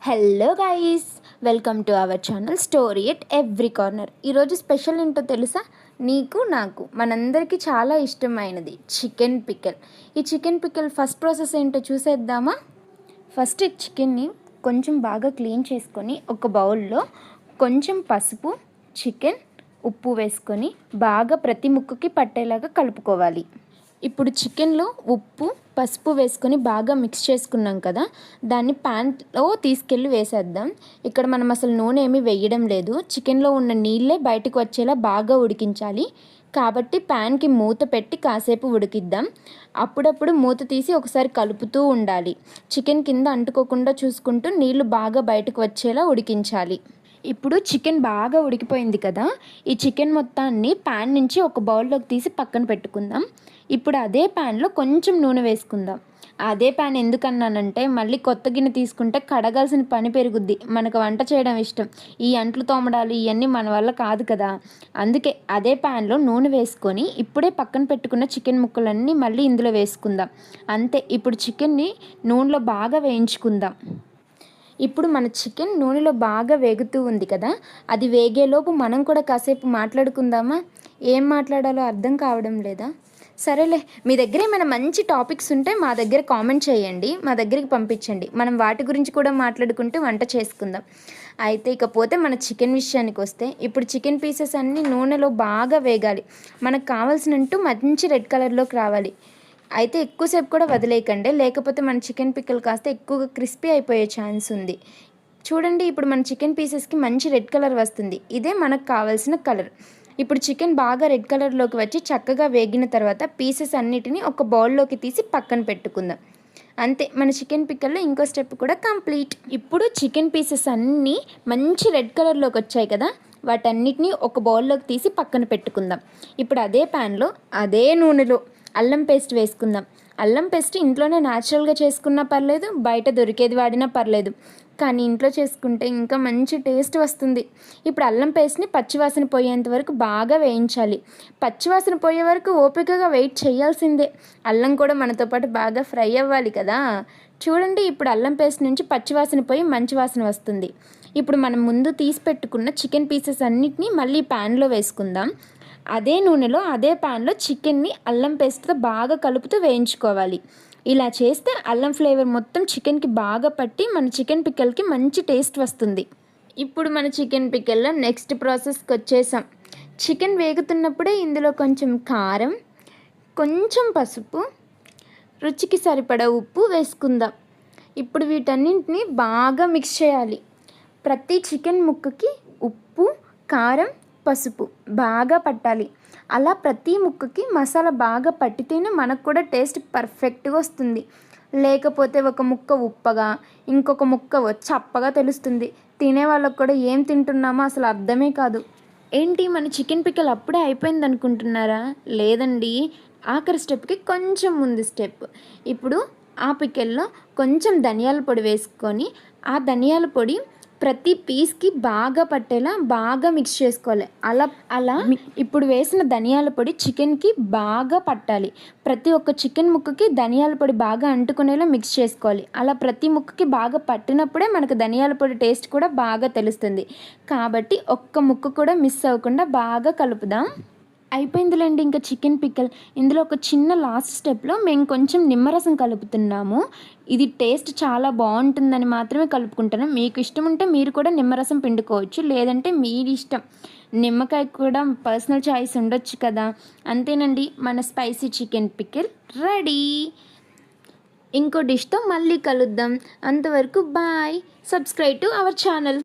Hello guys, welcome to our channel story at every corner. ఈరోజు special ఏంటో తెలుసా? నీకు నాకు మనందరికీ చాలా ఇష్టమైనది చికెన్ పికిల్. ఈ చికెన్ పికిల్ ఫస్ట్ ప్రాసెస్ ఏంటో చూసేద్దామా? ఫస్ట్ చికెన్ని కొంచెం బాగా క్లీన్ చేసుకొని ఒక బౌల్లో కొంచెం పసుపు, చికెన్, ఉప్పు వేసుకొని బాగా ప్రతి ముక్కకి పట్టేలాగా కలుపుకోవాలి. ఇప్పుడు చికెన్లో ఉప్పు, పసుపు వేసుకొని బాగా మిక్స్ చేసుకున్నాం కదా, దాన్ని ప్యాన్లో తీసుకెళ్ళి వేసేద్దాం. ఇక్కడ మనం అసలు నూనె ఏమీ వేయడం లేదు, చికెన్లో ఉన్న నీళ్ళే బయటకు వచ్చేలా బాగా ఉడికించాలి. కాబట్టి ప్యాన్కి మూత పెట్టి కాసేపు ఉడికిద్దాం. అప్పుడప్పుడు మూత తీసి ఒకసారి కలుపుతూ ఉండాలి. చికెన్ కింద అంటుకోకుండా చూసుకుంటూ నీళ్లు బాగా బయటకు వచ్చేలా ఉడికించాలి. ఇప్పుడు చికెన్ బాగా ఉడికిపోయింది కదా, ఈ చికెన్ మొత్తాన్ని ప్యాన్ నుంచి ఒక బౌల్లోకి తీసి పక్కన పెట్టుకుందాం. ఇప్పుడు అదే ప్యాన్లో కొంచెం నూనె వేసుకుందాం. అదే ప్యాన్ ఎందుకన్నానంటే మళ్ళీ కొత్త గిన్నె తీసుకుంటే కడగాల్సిన పని పెరుగుద్ది. మనకు వంట చేయడం ఇష్టం, ఈ అంట్లు తోమడాలు ఇవన్నీ మన వల్ల కాదు కదా. అందుకే అదే ప్యాన్లో నూనె వేసుకొని ఇప్పుడే పక్కన పెట్టుకున్న చికెన్ ముక్కలన్నీ మళ్ళీ ఇందులో వేసుకుందాం. అంతే, ఇప్పుడు చికెన్ని నూనెలో బాగా వేయించుకుందాం. ఇప్పుడు మన చికెన్ నూనెలో బాగా వేగుతూ ఉంది కదా, అది వేగేలోపు మనం కూడా కాసేపు మాట్లాడుకుందామా? ఏం మాట్లాడాలో అర్థం కావడం లేదా? సరేలే, మీ దగ్గర ఏమైనా మంచి టాపిక్స్ ఉంటే మా దగ్గర కామెంట్ చేయండి, మా దగ్గరికి పంపించండి. మనం వాటి గురించి కూడా మాట్లాడుకుంటూ వంట చేసుకుందాం. అయితే ఇకపోతే మన చికెన్ విషయానికి వస్తే, ఇప్పుడు చికెన్ పీసెస్ అన్నీ నూనెలో బాగా వేగాలి. మనకు కావాల్సినట్టు మంచి రెడ్ కలర్లోకి రావాలి. అయితే ఎక్కువసేపు కూడా వదిలేయకండి, లేకపోతే మన చికెన్ పిక్కలు కాస్త ఎక్కువగా క్రిస్పీ అయిపోయే ఛాన్స్ ఉంది. చూడండి, ఇప్పుడు మన చికెన్ పీసెస్కి మంచి రెడ్ కలర్ వస్తుంది. ఇదే మనకు కావాల్సిన కలర్. ఇప్పుడు చికెన్ బాగా రెడ్ కలర్లోకి వచ్చి చక్కగా వేగిన తర్వాత పీసెస్ అన్నిటిని ఒక బౌల్లోకి తీసి పక్కన పెట్టుకుందాం. అంతే, మన చికెన్ పిక్కల్లో ఇంకో స్టెప్ కూడా కంప్లీట్. ఇప్పుడు చికెన్ పీసెస్ అన్నీ మంచి రెడ్ కలర్లోకి వచ్చాయి కదా, వాటన్నిటిని ఒక బౌల్లోకి తీసి పక్కన పెట్టుకుందాం. ఇప్పుడు అదే ప్యాన్లో అదే నూనెలో అల్లం పేస్ట్ వేసుకుందాం. అల్లం పేస్ట్ ఇంట్లోనే న్యాచురల్గా చేసుకున్నా పర్లేదు, బయట దొరికేది వాడినా పర్లేదు, కానీ ఇంట్లో చేసుకుంటే ఇంకా మంచి టేస్ట్ వస్తుంది. ఇప్పుడు అల్లం పేస్ట్ని పచ్చివాసన పోయేంత వరకు బాగా వేయించాలి. పచ్చివాసన పోయే వరకు ఓపికగా వెయిట్ చేయాల్సిందే. అల్లం కూడా మనతో పాటు బాగా ఫ్రై అవ్వాలి కదా. చూడండి, ఇప్పుడు అల్లం పేస్ట్ నుంచి పచ్చివాసన పోయి మంచి వాసన వస్తుంది. ఇప్పుడు మనం ముందు తీసి పెట్టుకున్న చికెన్ పీసెస్ అన్నిటినీ మళ్ళీ ప్యాన్లో వేసుకుందాం. అదే నూనెలో అదే ప్యాన్లో చికెన్ని అల్లం పేస్ట్తో బాగా కలుపుతూ వేయించుకోవాలి. ఇలా చేస్తే అల్లం ఫ్లేవర్ మొత్తం చికెన్కి బాగా పట్టి మన చికెన్ పిక్కల్కి మంచి టేస్ట్ వస్తుంది. ఇప్పుడు మన చికెన్ పిక్కల్లో నెక్స్ట్ ప్రాసెస్కి వచ్చేసాం. చికెన్ వేగుతున్నప్పుడే ఇందులో కొంచెం కారం, కొంచెం పసుపు, రుచికి సరిపడా ఉప్పు వేసుకుందాం. ఇప్పుడు వీటన్నింటినీ బాగా మిక్స్ చేయాలి. ప్రతి చికెన్ ముక్కకి ఉప్పు, కారం, పసుపు బాగా పట్టాలి. అలా ప్రతి ముక్కకి మసాలా బాగా పట్టితేనే మనకు కూడా టేస్ట్ పర్ఫెక్ట్గా వస్తుంది. లేకపోతే ఒక ముక్క ఉప్పగా, ఇంకొక ముక్క చప్పగా తెలుస్తుంది. తినే వాళ్ళకు కూడా ఏం తింటున్నామో అసలు అర్థమే కాదు. ఏంటి, మన చికెన్ పిక్కల్ అప్పుడే అయిపోయింది అనుకుంటున్నారా? లేదండి, ఆఖరి స్టెప్కి కొంచెం ముందు స్టెప్. ఇప్పుడు ఆ పిక్కల్లో కొంచెం ధనియాల పొడి వేసుకొని ఆ ధనియాల పొడి ప్రతి పీస్కి బాగా పట్టేలా బాగా మిక్స్ చేసుకోవాలి. అలా ఇప్పుడు వేసిన ధనియాల పొడి చికెన్కి బాగా పట్టాలి. ప్రతి ఒక్క చికెన్ ముక్కకి ధనియాల పొడి బాగా అంటుకునేలా మిక్స్ చేసుకోవాలి. అలా ప్రతి ముక్కకి బాగా పట్టినప్పుడే మనకు ధనియాల పొడి టేస్ట్ కూడా బాగా తెలుస్తుంది. కాబట్టి ఒక్క ముక్క కూడా మిస్ అవ్వకుండా బాగా కలుపుదాం. అయిపోయిందిలేండి ఇంకా చికెన్ పిక్కల్. ఇందులో ఒక చిన్న లాస్ట్ స్టెప్లో మేము కొంచెం నిమ్మరసం కలుపుతున్నాము. ఇది టేస్ట్ చాలా బాగుంటుందని మాత్రమే కలుపుకుంటాను. మీకు ఇష్టం ఉంటే మీరు కూడా నిమ్మరసం పిండుకోవచ్చు, లేదంటే మీ ఇష్టం. నిమ్మకాయ కూడా పర్సనల్ చాయిస్ ఉండొచ్చు కదా. అంతేనండి, మన స్పైసీ చికెన్ పికిల్ రెడీ. ఇంకో డిష్తో మళ్ళీ కలుద్దాం. అంతవరకు bye. Subscribe to our channel.